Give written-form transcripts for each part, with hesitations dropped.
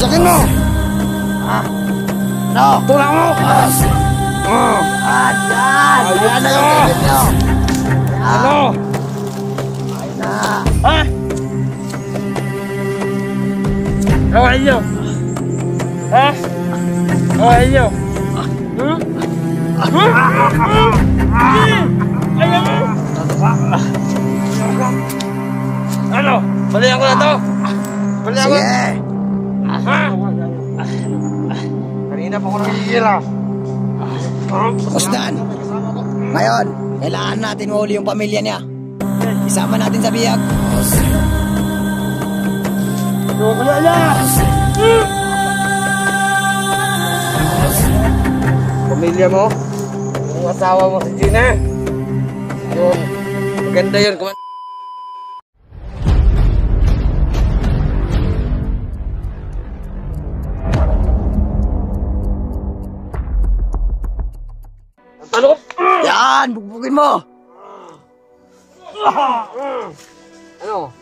Sakin mo! Ano? Tulak mo! Yan! Yan na yung kibit nyo! Ano? Ayun na! Ha? Kawain nyo! Ha? Kawain nyo! Ayaw mo! Ano? Balihan ko na to! Balihan ko! Sige! Kanina pa ko nagigil ah! Usdan! Ngayon, kailangan natin mahuli yung pamilya niya. Isama natin sa biyag. Wala na! Pamilya mo? Yung asawa mo si Gina? Yun. Maganda yun. Ano? Yan! Bugbugin mo! Ano?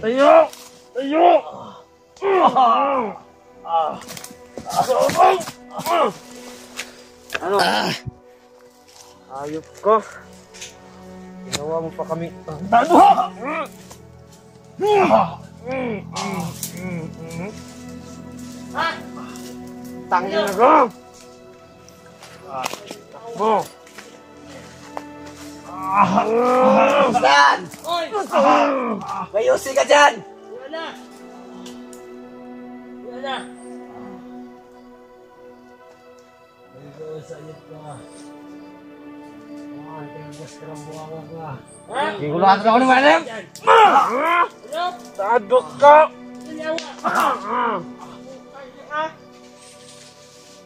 Tayo! Tayo! Ano? Ayop ko. Ginawa mo pa kami. Ano? Tangin na ko! Takbo! Saan? Mayusi ka dyan! Wala na! Wala na! Sayot ka. Tigas ka ng buwangan ka. Gigulahan ka ako ni Madam! Tadok ka!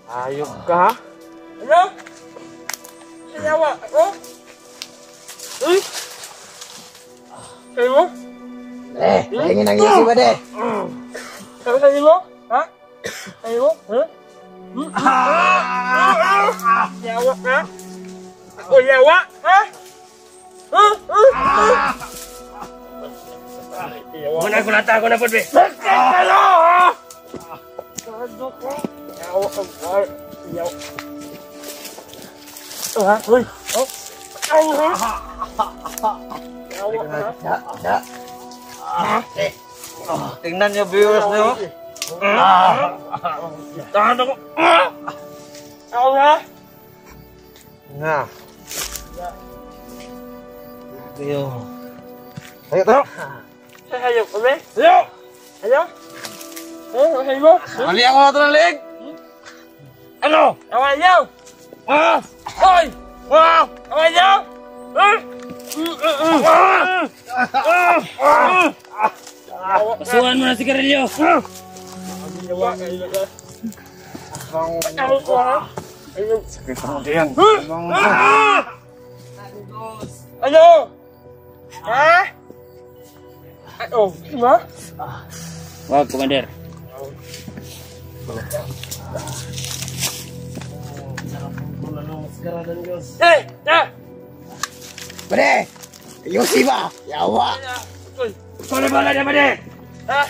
Ayok ka? Ano? Sinawa ako? Sabi mo? Pahingin ang iyong siba de. Sabi mo? Ha? Sabi mo? Yawa ka? Ako yawa? Ha? Muna kulata ako na po, be. Ano? Tadok ko. Yawa ka. Yawa. Ha? Uy! Oh! Yawa ka. Yawa ka. Tingnan niyo viewers niyo. Tahan ako. Ako nga. Nga. Tayo. Tayo tayo. Tayo kami. Tayo. Tayo. Tayo mo. Mali ako na ito ng leg. Ano? Awan niyo. Hoy! Awan niyo. Pasuhan mo na si Carillo. Sakit mo diyan. Ano? Ha? Oh, diba? Wag, Commander. Pade! Yosi ba? Yawa! Kau bala dia, Pade! Ha?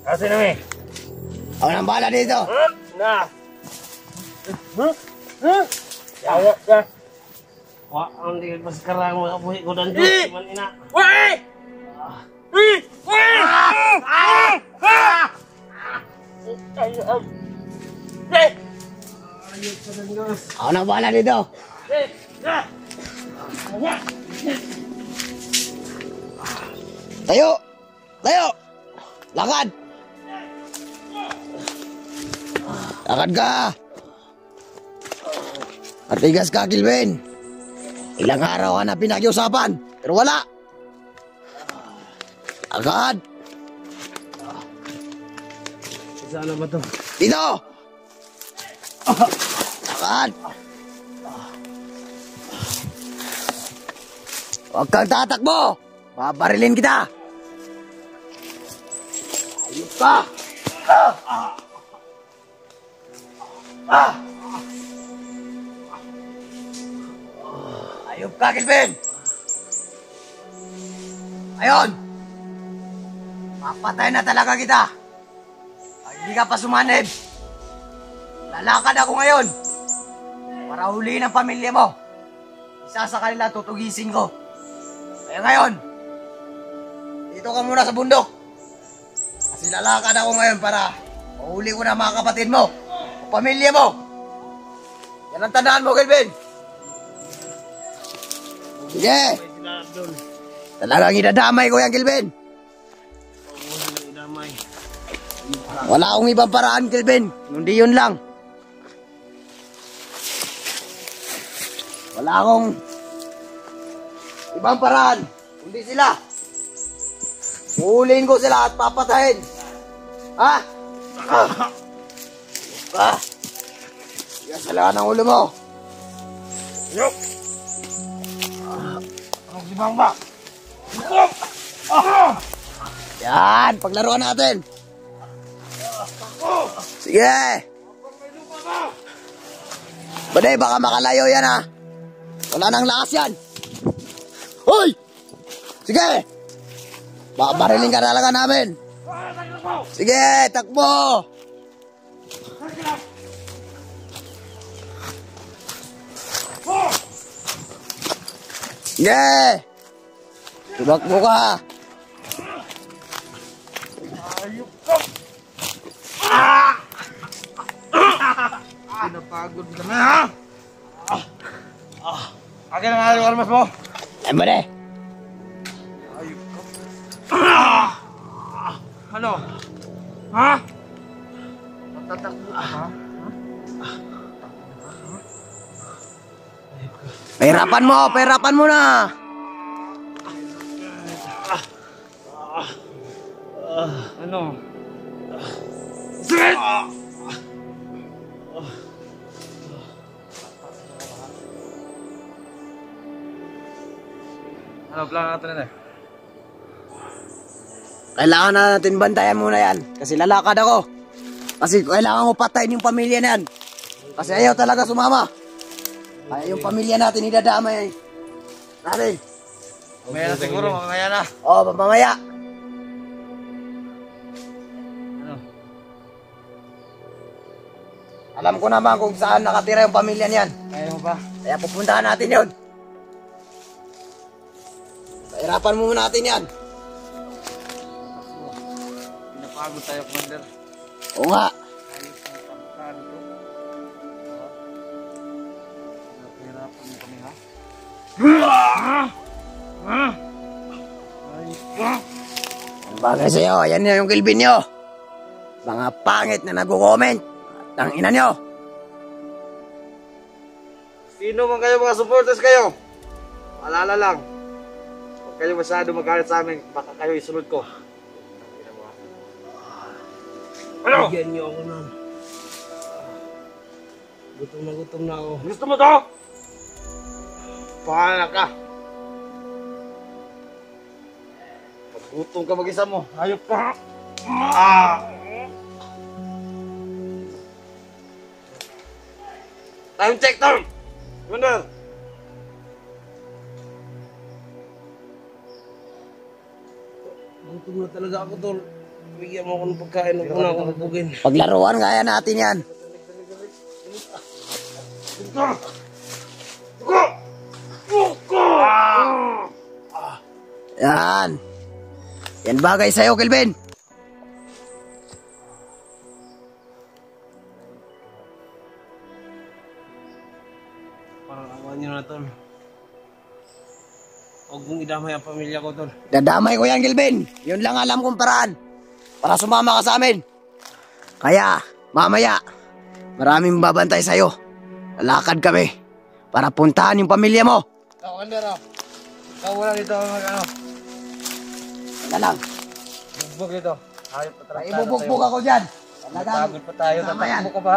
Kasi na, eh. Ako nang bala dito. Na. Yawa ka. Wah, ang di maskarang mga buhi ko dan doon. Man ina. Wai! Wai! Wai! Ako nang bala dito. Tayo! Tayo! Lakad! Lakad ka! Matigas ka, Kilvin. Ilang araw ka na pinakiusapan, pero wala. Lakad! Saan na ba ito? Dito! Lakad! Huwag kang tatakbo! Babarilin kita! Ayup ka! Ayup ka, Kilvin! Ayon! Papatay na talaga kita. Pag hindi ka pa sumanib, lalakad ako ngayon para huliin ang pamilya mo. Isa sa kanila tutugisin ko. Kaya ngayon, dito ka muna sa bundok. Kasi lalakad ako ngayon para mahuli ko na mga kapatid mo o pamilya mo. Yan ang tandaan mo, Kelvin. Sige. Talagang idadamay ko yan, Kelvin. Wala akong ibang paraan, Kelvin. Hindi yun lang. Wala akong ibang paraan. Kundi sila. Huhulihin ko sila at papatayin. Ha? Yan sa lahat ng ulo mo. Yup! Ang sibang ba? Yan, paglaruan natin. Sige. Baday, baka makalayo yan ha. Wala nang lakas yan. Hoy! Sige! Baka bariling ka talaga namin. Sige, takbo! Sige! Tumakbo ka! Ayup ka! Pinapagod ka na ha? Akin ang ayaw almas mo. Ay, bade! Ayup ka. Ano? Ha? Matatakbo ka ha? Pahirapan mo na! Ano? Sige! Ano plan natin na? Kailangan na natin bantayan muna yan. Kasi lalakad ako. Kasi kailangan ko patayin yung pamilya na yan. Kasi ayaw talaga sumama. Kaya yung pamilya natin idadamay. Natin. Mamaya na siguro, mamaya na. Oo, mamaya. Ano? Alam ko naman kung saan nakatira yung pamilya niyan. Kaya mo ba? Kaya pupuntahan natin yun. Pahirapan muna natin yan. Pinapagod tayo, Commander. Oo nga. Ayos ang tampan ko. Pinapahirapan mo kami, ha? Ayos ka! Ang bagay sa'yo, ayan na yung Kelvin nyo. Mga pangit na nag-comment. At ang ina nyo. Sino man kayo, mga supporters kayo? Alala lang. Huwag kayo masyado magalit sa amin. Baka kayo isunod ko. Ano? Bigyan niyo ako nun. Gutom na ako. Gusto mo to? Pahala ka. Paggutom ka mag-isa mo. Hayop ka. Time check, Tom! Commander! Gutom na talaga ako, Tol. Bigyan mo ako ng pagkain. Huwag mo na akong bubugin. Paglaruan kaya natin yan. Yan. Yan bagay sa'yo, Kelvin. Parang awan nyo na, Tol. Huwag mong idamay ang pamilya ko, Tol. Dadamay ko yan, Kelvin. Yun lang alam kong paraan. Para sumama ka sa amin. Kaya, mamaya, maraming babantay sa'yo. Lalakad kami. Para puntahan yung pamilya mo. Ikaw, Commander, oh. Ikaw muna dito mag-ano. Wala lang. Bugbog dito. Hayop pa talaga. Ibubugbog ako dyan. Talagang, Pagod pa tayo. tama yan. Tatakbo ka ba?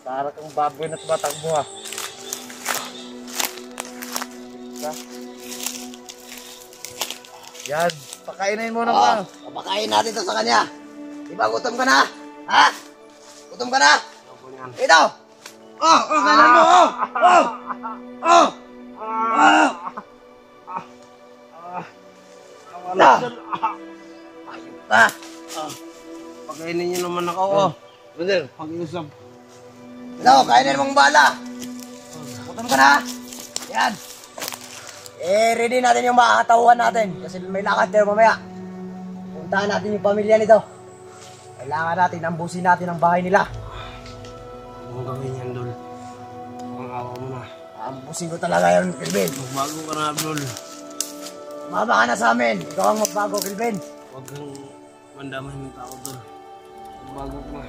Para kang baboy na tumatakbo, ha. Yan. Pakainin mo na ba? Papakain natin to sa kanya. Diba gutom ka na? Ha? Gutom ka na? Ito! Kanan mo! Ayun ka. Pakainin niyo naman ako, oh. Brother. Pag-iusap. Ano, kainin mong bala. Puton ka na. Yan. Ready natin yung makakatauhan natin. Kasi may lakad tayo mamaya. Puntahan natin yung pamilya nito. Kailangan natin, ambusin natin ang bahay nila. Anong gawin yan, Dol? Ang awa mo na. Ambusin ko talaga yun, Kelvin. Magbago ka na, Dol. Mama ka na sa amin. Ikaw ang magbago, Kelvin. Huwag kang mandamay ng tao, Dol. Magbago ka na.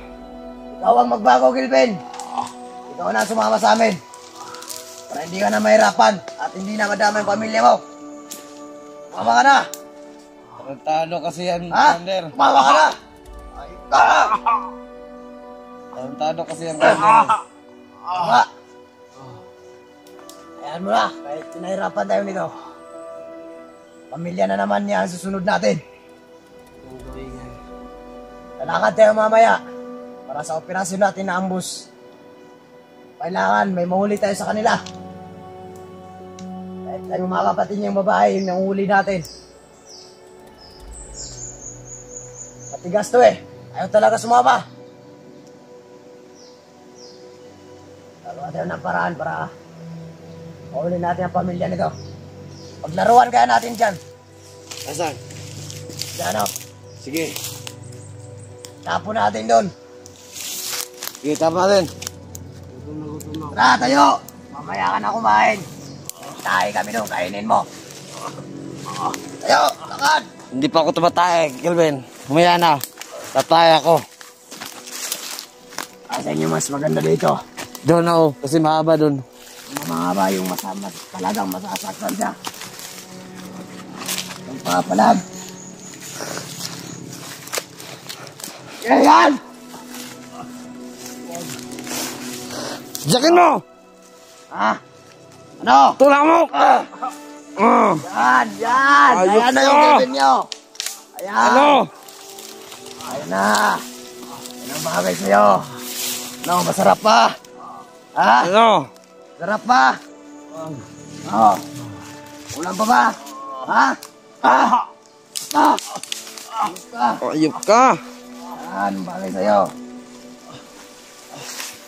Ikaw ang magbago, Kelvin. Ikaw na ang sumama sa amin. Para hindi ka na mahirapan at hindi na madama yung pamilya mo. Mama ka na. Tarantado kasi yan, Ha? Commander. Mama ka na. Ay, ka. Tarantado kasi yan, Commander. Mama. Ayan mo na. Kahit pinahirapan tayo nito. Pamilya na naman niya ang susunod natin. Anong gawin yan? Lalakad tayo mamaya para sa operasyon natin na ambus. Kailangan may mahuli tayo sa kanila. Kahit tayo mga kapatid niyang babae yung nanghuli natin. Matigas to eh. Ayaw talaga sumama. Gagawa tayo ng paraan para mahuli natin ang pamilya nito. Paglaruan kaya natin dyan. Asan? Dyan o. Sige. Tapo natin doon. Sige, tama natin. Gutom na ako. Tara, tayo! Mamaya ka na kumain. Tayo kami doon, kainin mo. Tayo, lakad! Hindi pa ako tumatay, Kelvin. Humaya na. Tatay ako. Asan yung mas maganda dito? Doon ako, kasi mahaba doon. Mamahaba yung talagang masasaktan siya. Ang papalag. Yan! Jakin mo! Ha? Ano? Tulang mo! Yan! Yan! Ayos Ayan na yung ka! gawin nyo! Ayan! Ano? Ayan na! Ayan ang bagay sa'yo! Ano? Masarap pa? Ha? Ano? Sarap pa? Oo. Ulam pa ba? Ha? Ah! Ah! Ayos ka! Ayop ka! Yan, bagay sa'yo.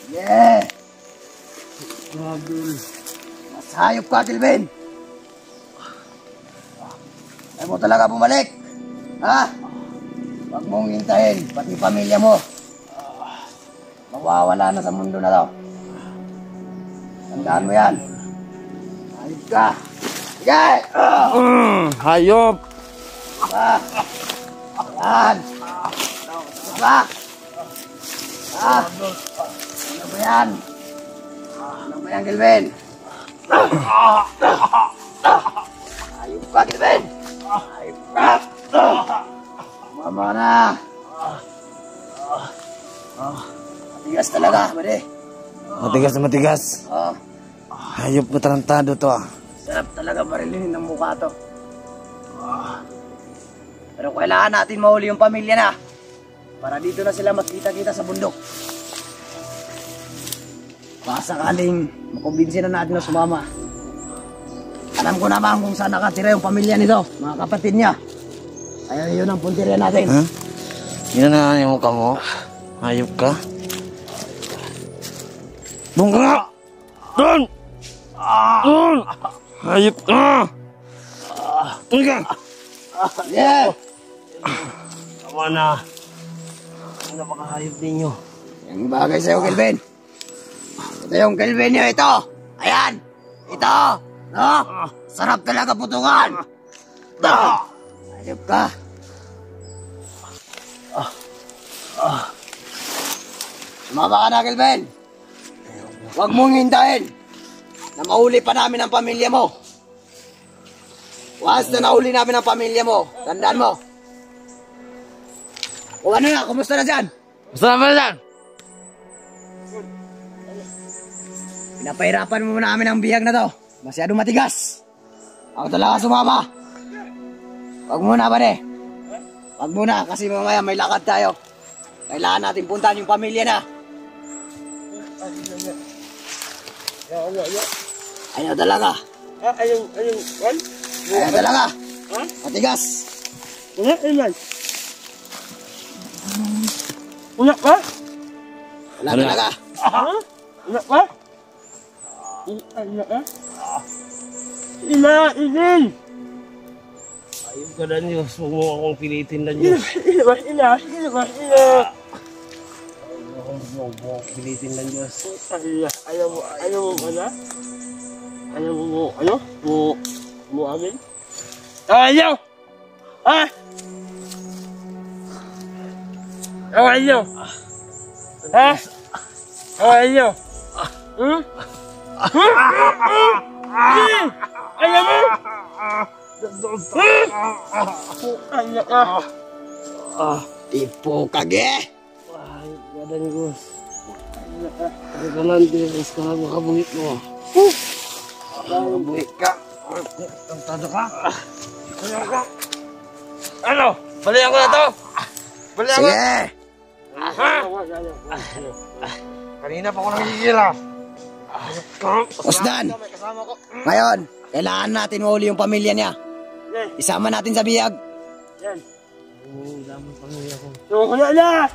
Yeah! Dol. Mas hayop ka, Kelvin. Ayaw mo talaga bumalik. Ha? Huwag mong hintayin, pati pamilya mo. Mawawala na sa mundo na to. Tandaan mo yan. Hayop ka. Sige! Hayop! Ah! Yan! Ano ba? Ha? Ano ba yan? Ano ba yan, Kelvin? Ayup ka, Kelvin! Ayup ka! Mama na! Matigas talaga, mali. Matigas na matigas. Oh, Hayop na tarantado to ah. sarap talaga marilinin ng mukha to. Pero kailangan natin mahuli yung pamilya na. Para dito na sila magkita-kita sa bundok. Baka sakaling makumbinsi na natin na sumama. Alam ko naman kung saan nakatira yung pamilya nito, mga kapatid niya. Kaya yun ang puntirya natin. Ha? Yun na yung mukha mo. Hayop ka. Doon ka nga! Doon! Doon! Hayop ka! Doon ka! Yeah! Tama na. Ano napakahayop ninyo? Yung bagay sa'yo, Kelvin. Ito yung Kelvin niyo, ito. Ayan! Ito! No? Sarap talaga putungan! Ayop ka. Sumama ka na, Kelvin. Huwag mong hintayin na mahuli pa namin ang pamilya mo. Once na nahuli namin ang pamilya mo, tandaan mo. O ano na, kumusta na dyan? Basta naman yan! Pinapahirapan mo namin ang bihag na to. Masyadong matigas. Ako talaga sumama. Huwag muna ba ne? Huwag muna kasi mamaya may lakad tayo. Kailangan natin puntahan yung pamilya na. Ayaw talaga. Ayun, Ayaw talaga. Matigas. Wala ilan. Wala pa? Wala talaga. Ha? Wala pa? Wala pa? Ina, Idin! Ayaw ka na Diyos, huwag mo akong pilitin na Diyos. Ina, ina. Huwag mo akong pilitin na Diyos. Ayaw mo ba na? Ayaw mo, ano? Mo amin? Ayaw! Ha? Ayaw! Ha? Ayaw! Hmm? Ayaw mo! Ayaw ka! Tipo kage. Ay, gadan Gus. Ayaw ka lang, Diyos ka lang makabuhit mo. Buhay ka. Tantado ka? Ayaw ka? Ano? Balihan ko na to! Balihan ko! Sige. Kanina pa ako nangigila. Osdan. Ngayon, kailangan natin mahuli yung pamilya niya. Isama natin sa biyag. Yan. Oo, damang pamilya ko. So, kaya na!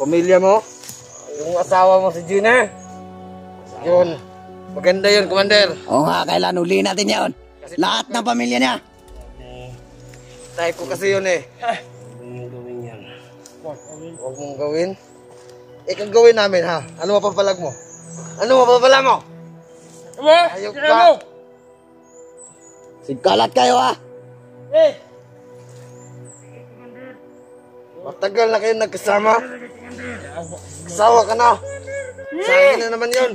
Pamilya mo? Yung asawa mo si Gina? Yun. Maganda yun, Commander. Oo nga, kailangan huli natin yun. Lahat ng pamilya niya. Type ko kasi yun eh. Huwag mong gawin yan. Huwag mong gawin? Ikaw gawin namin ha. Ano mapapalag mo? Ano mapapalag mo? Ayok ka. Sigkalat kayo ha. Matagal na kayo nagkasama. Kasawa ka na. Sa akin na naman yun.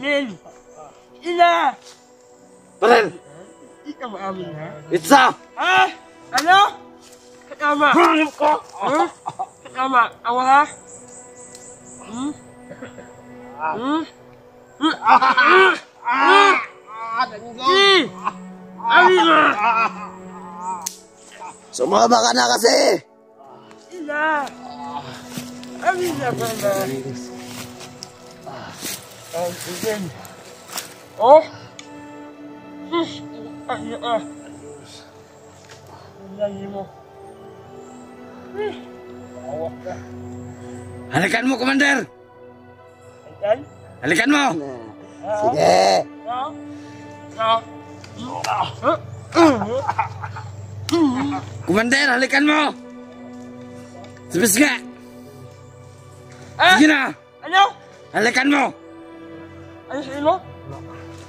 Ina! Parel! Ikaw maamin ha? Itza! Ha? Ano? Katama! Hanip ko! Katama! Awa ha? Alina! Sumama ka na kasi. Ina! Alina ba na? Again. Oh? Ano ah? Lagi mo. Awak ka. Halikan mo, Commander! Halikan? Halikan mo! Sige. Commander, halikan mo! Sabis nga! Sige na! Ano? Halikan mo! Ano sa'yo mo?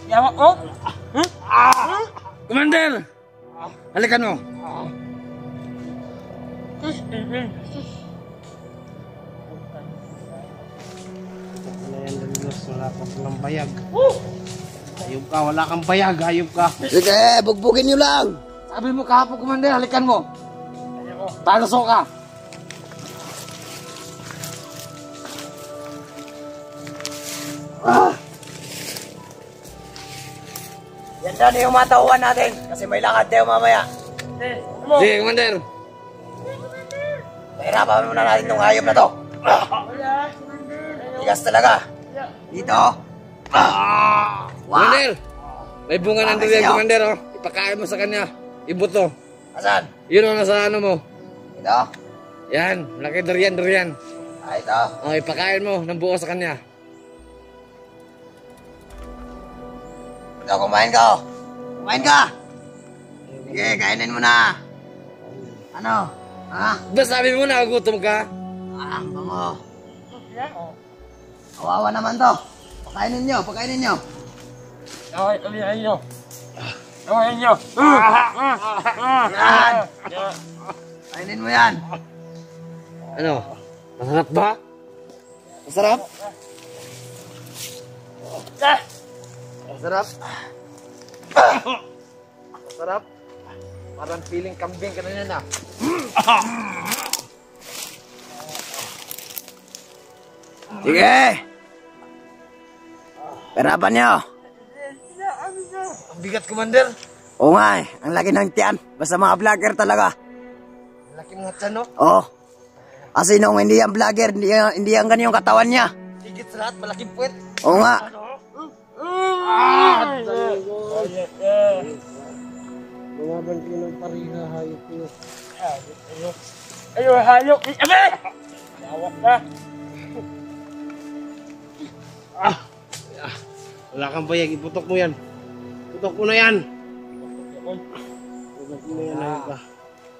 Yawak ko? Commander! Halikan mo! Wala ka palang bayag. Ayub ka, wala kang bayag. Ayub ka. Sige, bugbugin nyo lang. Sabi mo kahapon, Commander, halikan mo! Talaso ka! Yan na yung matauhan natin. Kasi may lakad tayo mamaya. Sige, Commander! Mahirapan muna natin itong hayop na to. Tigas talaga. Dito. Commander! May bunga ng durian, sa'yo. Commander, oh. Ipakain mo sa kanya. Ibuto. Asan? Yun ang nasa ano mo. Ito. Yan, laki durian. Ito. Oh, ipakain mo ng buo sa kanya. Ito, kumain ka. Kumain ka. Sige, kainin mo na. Ano? Ha? Ba sabi mo na, gutom ka? Ang bango. Kawawa naman to. Pakainin nyo, pakainin nyo. Okay, kalihan nyo. Kawain nyo. Yan. Kainin mo yan. Ano? Masarap ba? Masarap? Masarap. Masarap. Parang feeling kambing ka na yan ah. Sige. Perapan nyo. Ang bigat, Commander. Oo nga eh, ang laki ng tiyan. Basta mga vlogger talaga. Ang laki mga tiyan, no? Oo. Kasi nung hindi yan vlogger, hindi yan ganyan yung katawan niya. Higit sa lahat, malaking puwet. Oo nga. Laban ko ng pariha, hayop ko. Ayo, hayop. Abe! Lawak na. Wala kang bayag, iputok mo yan. Putok mo na yan. Putok mo na yan, hayop ka.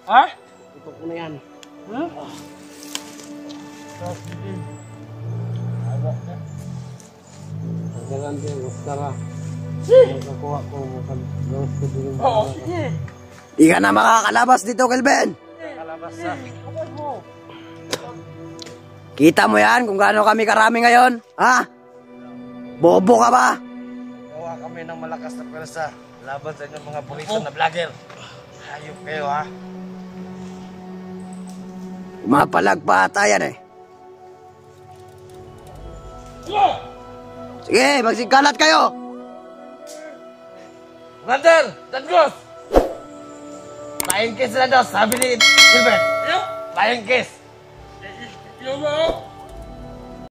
Ha? Putok mo na yan. Ha? Lawak na. Jangan dia, basta ka. Makakuha ko, gawas ko din. Oo, sige. Di ka na makakalabas dito, Kelvin. Kalabas na. Kita mo yan kung gaano kami karami ngayon, ha? Bobo ka ba? Gawa kami ng malakas na pwersa. Laban sa inyong mga burrito na vlogger. Hayop kayo, ha? Mapalag pa ata yan eh. Sige, magsigkalat kayo. Commander! Tangos! Flying kiss na daw, sabi ni Gilbert. Flying kiss! Yo, mo.